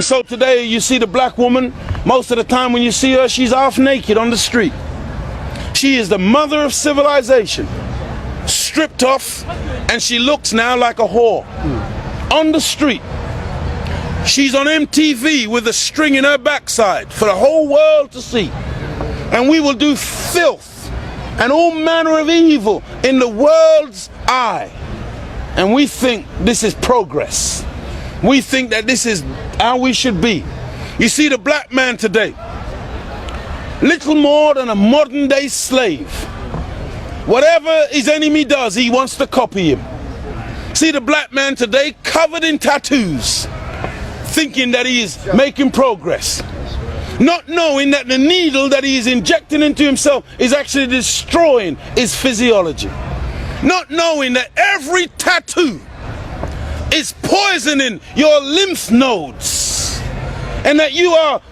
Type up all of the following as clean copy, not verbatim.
So today you see the black woman, most of the time when you see her, she's half naked on the street. She is the mother of civilization, stripped off, and she looks now like a whore on the street. She's on MTV with a string in her backside for the whole world to see. And we will do filth and all manner of evil in the world's eye. And we think this is progress. We think that this is how we should be. You see the black man today, little more than a modern day slave. Whatever his enemy does, he wants to copy him. See the black man today covered in tattoos, thinking that he is making progress, not knowing that the needle that he is injecting into himself is actually destroying his physiology, not knowing that every tattoo is poisoning your lymph nodes, and that you are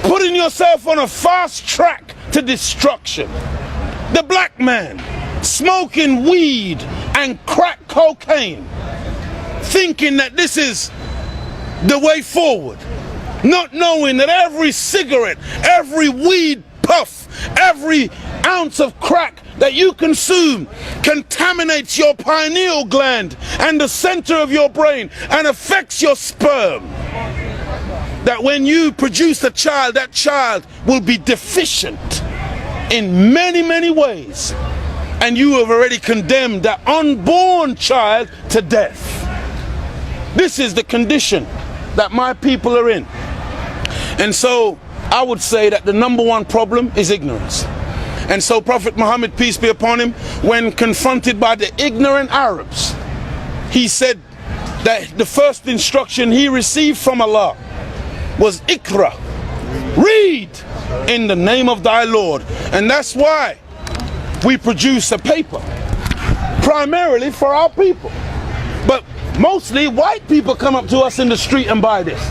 putting yourself on a fast track to destruction. The black man smoking weed and crack cocaine, thinking that this is the way forward, not knowing that every cigarette, every weed puff, every ounce of crack that you consume contaminates your pineal gland and the center of your brain and affects your sperm. That when you produce a child, that child will be deficient in many, many ways. And you have already condemned that unborn child to death. This is the condition that my people are in. And so I would say that the number one problem is ignorance. And so Prophet Muhammad, peace be upon him, when confronted by the ignorant Arabs, he said that the first instruction he received from Allah was Iqra, read in the name of thy Lord. And that's why we produce a paper, primarily for our people. But mostly white people come up to us in the street and buy this,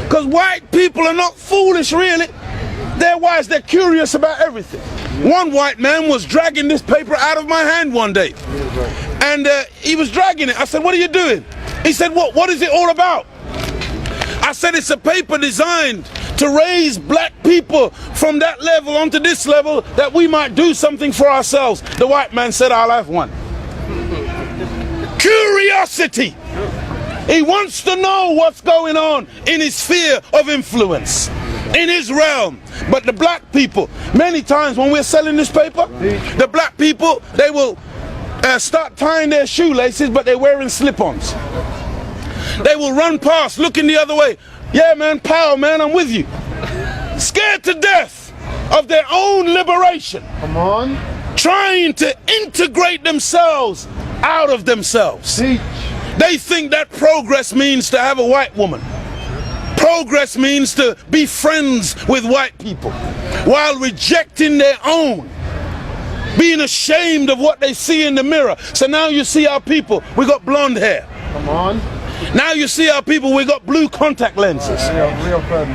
because white people are not foolish really. They're wise, they're curious about everything. One white man was dragging this paper out of my hand one day, and he was dragging it. I said, what are you doing? He said, what is it all about? I said, it's a paper designed to raise black people from that level onto this level, that we might do something for ourselves. The white man said, I'll have one. Curiosity. He wants to know what's going on in his sphere of influence, in his realm. But the black people, many times when we're selling this paper, the black people, they will start tying their shoelaces, but they're wearing slip-ons. They will run past, looking the other way. Yeah, man, power, man, I'm with you. Scared to death of their own liberation. Come on. Trying to integrate themselves out of themselves. Teach. They think that progress means to have a white woman. Progress means to be friends with white people, while rejecting their own, being ashamed of what they see in the mirror. So now you see our people, we got blonde hair. Come on. Now you see our people, we got blue contact lenses.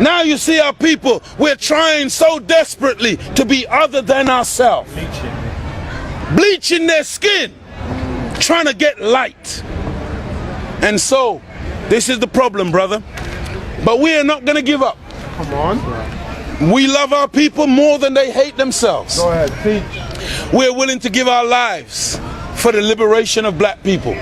Now you see our people, we're trying so desperately to be other than ourselves. Bleaching their skin, trying to get light. And so, this is the problem, brother. But we are not going to give up. Come on. We love our people more than they hate themselves. Go ahead, teach. We're willing to give our lives for the liberation of black people.